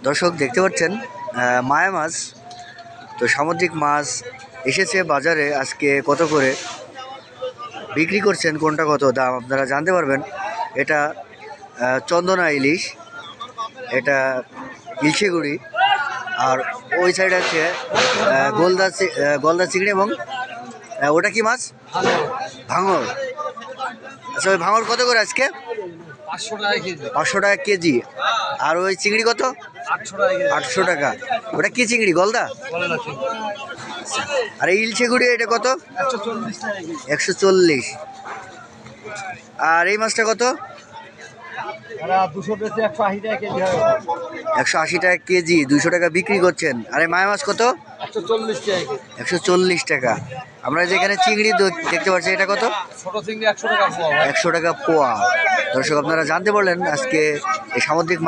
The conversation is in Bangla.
দর্শক দেখতে পাচ্ছেন মায়া মাছ। তো সামুদ্রিক মাছ এসেছে বাজারে, আজকে কত করে বিক্রি করছেন, কোনটা কত দাম আপনারা জানতে পারবেন। এটা চন্দনা ইলিশ, এটা ইলশেগুড়ি, আর ওই সাইড আছে গলদা চিংড়ি, এবং ওটা কি মাছ? ভাঙর। আচ্ছা, ওই ভাঙর কত করে আজকে? 500 টাকা কেজি। আর ওই চিংড়ি কত? 800 টাকা। ওটা কি চিংড়ি? গলদা। আর এই ইলশেগুড়ি এটা কত? 140। আর এই মাছটা কত? 180 টাকা কেজি, 200 টাকা বিক্রি করছেন। আর এই মায়া মাছ কত? 140 টাকা। আমরা যেখানে চিংড়ি দেখতে পাচ্ছি, এটা কত? 100 টাকা পোয়া। দর্শক আপনারা জানতে পারলেন আজকে এই সামুদ্রিক